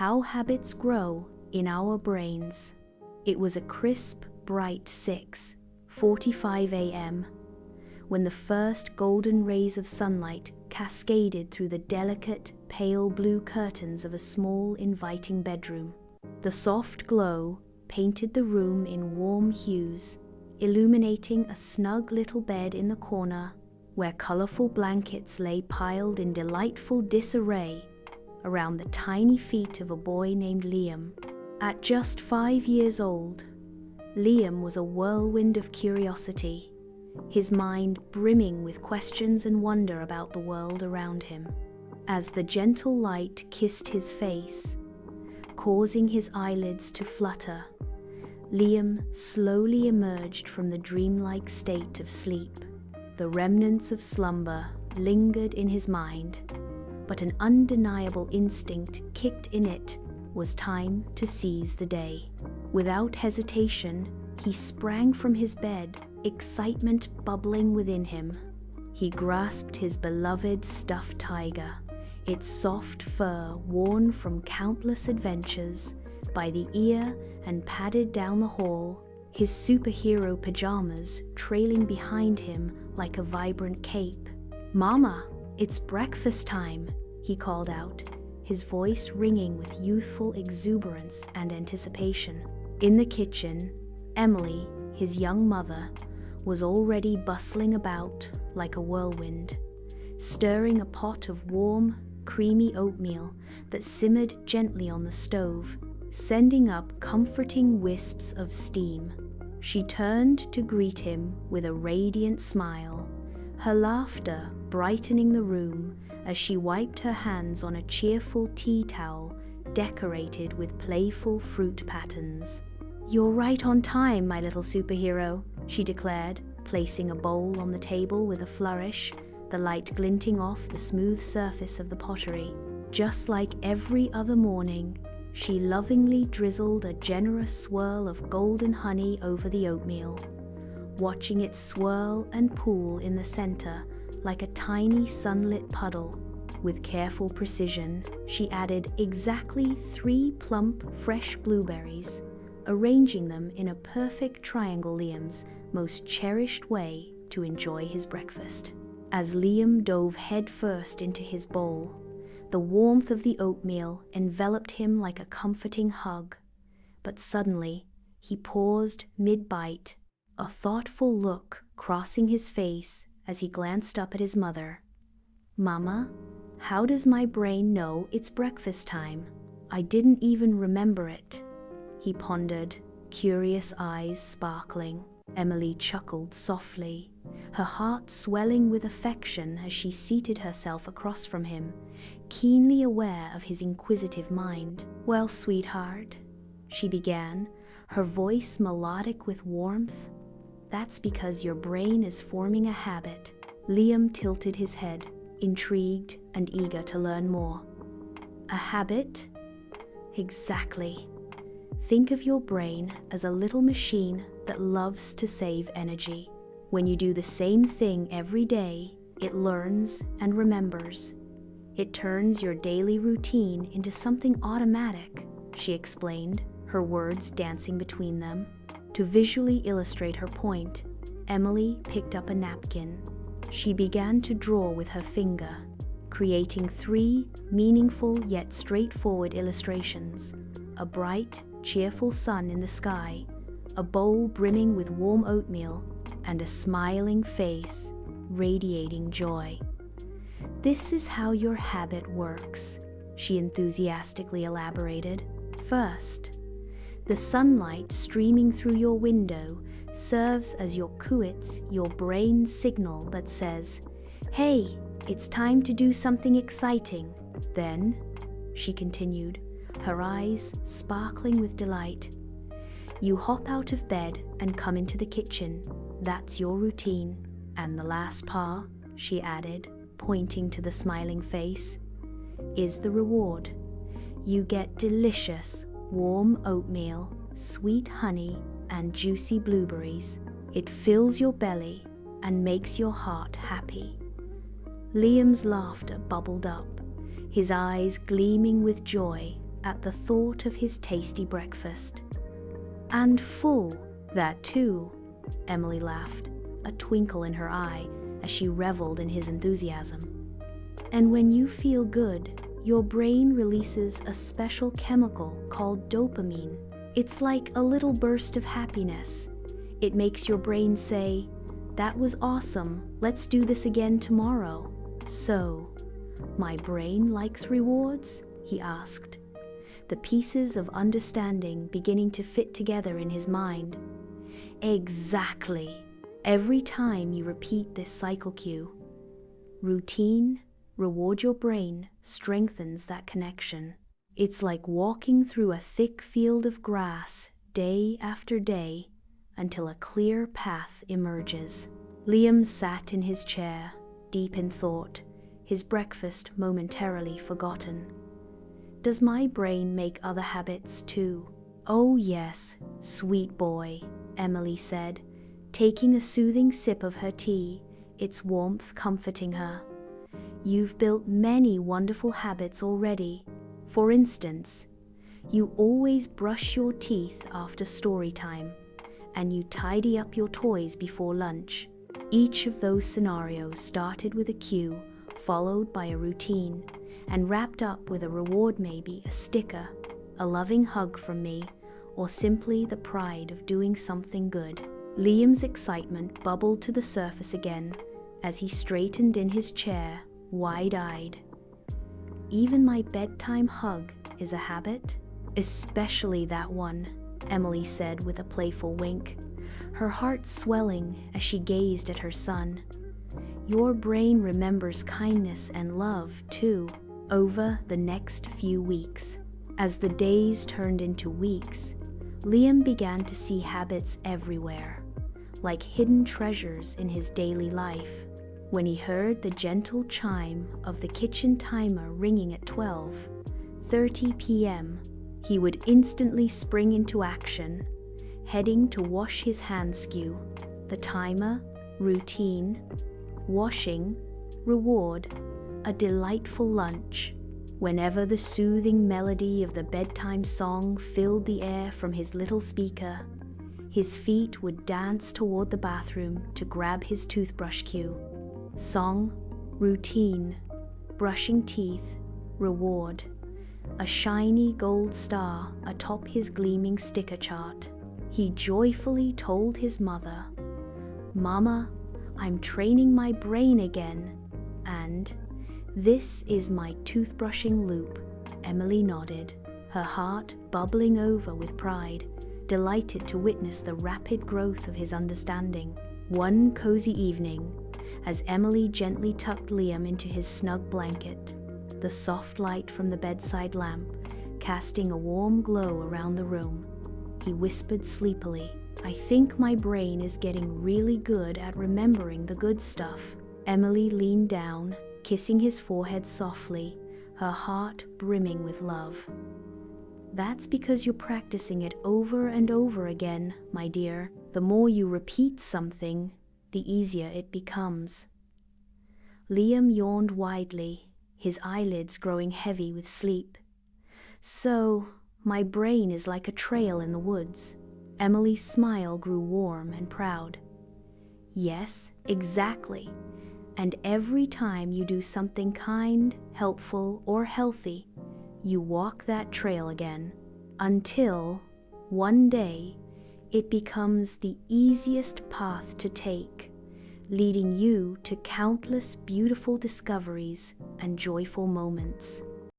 How Habits Grow in Our Brains. It was a crisp, bright 6:45 a.m. when the first golden rays of sunlight cascaded through the delicate, pale blue curtains of a small, inviting bedroom. The soft glow painted the room in warm hues, illuminating a snug little bed in the corner where colorful blankets lay piled in delightful disarray around the tiny feet of a boy named Liam. At just 5 years old, Liam was a whirlwind of curiosity, his mind brimming with questions and wonder about the world around him. As the gentle light kissed his face, causing his eyelids to flutter, Liam slowly emerged from the dreamlike state of sleep. The remnants of slumber lingered in his mind, but an undeniable instinct kicked in. It was time to seize the day. Without hesitation, he sprang from his bed, excitement bubbling within him. He grasped his beloved stuffed tiger, its soft fur worn from countless adventures, by the ear and padded down the hall, his superhero pajamas trailing behind him like a vibrant cape. "Mama, it's breakfast time," he called out, his voice ringing with youthful exuberance and anticipation. In the kitchen, Emily, his young mother, was already bustling about like a whirlwind, stirring a pot of warm, creamy oatmeal that simmered gently on the stove, sending up comforting wisps of steam. She turned to greet him with a radiant smile, her laughter brightening the room as she wiped her hands on a cheerful tea towel decorated with playful fruit patterns. "You're right on time, my little superhero," she declared, placing a bowl on the table with a flourish, the light glinting off the smooth surface of the pottery. Just like every other morning, she lovingly drizzled a generous swirl of golden honey over the oatmeal, watching it swirl and pool in the center like a tiny sunlit puddle. With careful precision, she added exactly 3 plump, fresh blueberries, arranging them in a perfect triangle, Liam's most cherished way to enjoy his breakfast. As Liam dove headfirst into his bowl, the warmth of the oatmeal enveloped him like a comforting hug. But suddenly, he paused mid-bite, a thoughtful look crossing his face as he glanced up at his mother. "Mama, how does my brain know it's breakfast time? I didn't even remember it," he pondered, curious eyes sparkling. Emily chuckled softly, her heart swelling with affection as she seated herself across from him, keenly aware of his inquisitive mind. "Well, sweetheart," she began, her voice melodic with warmth, "that's because your brain is forming a habit." Liam tilted his head, intrigued and eager to learn more. "A habit?" "Exactly. Think of your brain as a little machine that loves to save energy. When you do the same thing every day, it learns and remembers. It turns your daily routine into something automatic," she explained, her words dancing between them. To visually illustrate her point, Emily picked up a napkin. She began to draw with her finger, creating 3 meaningful yet straightforward illustrations: a bright, cheerful sun in the sky, a bowl brimming with warm oatmeal, and a smiling face radiating joy. "This is how your habit works," she enthusiastically elaborated. "First, the sunlight streaming through your window serves as your kuits, your brain's signal that says, 'Hey, it's time to do something exciting.' Then," she continued, her eyes sparkling with delight, "you hop out of bed and come into the kitchen. That's your routine. And the last part," she added, pointing to the smiling face, "is the reward. You get delicious, warm oatmeal, sweet honey, and juicy blueberries. It fills your belly and makes your heart happy." Liam's laughter bubbled up, his eyes gleaming with joy at the thought of his tasty breakfast. "And full, that too," Emily laughed, a twinkle in her eye as she reveled in his enthusiasm. "And when you feel good, your brain releases a special chemical called dopamine. It's like a little burst of happiness. It makes your brain say, 'That was awesome, let's do this again tomorrow.'" "So, my brain likes rewards?" he asked, the pieces of understanding beginning to fit together in his mind. "Exactly. Every time you repeat this cycle cue, routine, reward your brain, strengthens that connection. It's like walking through a thick field of grass day after day until a clear path emerges." Liam sat in his chair, deep in thought, his breakfast momentarily forgotten. "Does my brain make other habits too?" "Oh yes, sweet boy," Emily said, taking a soothing sip of her tea, its warmth comforting her. "You've built many wonderful habits already. For instance, you always brush your teeth after story time, and you tidy up your toys before lunch." Each of those scenarios started with a cue, followed by a routine, and wrapped up with a reward, maybe a sticker, a loving hug from me, or simply the pride of doing something good. Liam's excitement bubbled to the surface again as he straightened in his chair, wide-eyed. "Even my bedtime hug is a habit?" "Especially that one," Emily said with a playful wink, her heart swelling as she gazed at her son. "Your brain remembers kindness and love, too." Over the next few weeks, as the days turned into weeks, Liam began to see habits everywhere, like hidden treasures in his daily life. When he heard the gentle chime of the kitchen timer ringing at 12:30 p.m., he would instantly spring into action, heading to wash his hands. The timer, routine, washing, reward, a delightful lunch. Whenever the soothing melody of the bedtime song filled the air from his little speaker, his feet would dance toward the bathroom to grab his toothbrush cue. Song, routine, brushing teeth, reward, a shiny gold star atop his gleaming sticker chart. He joyfully told his mother, "Mama, I'm training my brain again," and "This is my toothbrushing loop." Emily nodded, her heart bubbling over with pride, delighted to witness the rapid growth of his understanding. One cozy evening, as Emily gently tucked Liam into his snug blanket, the soft light from the bedside lamp casting a warm glow around the room, he whispered sleepily, "I think my brain is getting really good at remembering the good stuff." Emily leaned down, kissing his forehead softly, her heart brimming with love. "That's because you're practicing it over and over again, my dear. The more you repeat something, the easier it becomes." Liam yawned widely, his eyelids growing heavy with sleep. "So, my brain is like a trail in the woods." Emily's smile grew warm and proud. "Yes, exactly. And every time you do something kind, helpful, or healthy, you walk that trail again, until, one day, it becomes the easiest path to take, leading you to countless beautiful discoveries and joyful moments.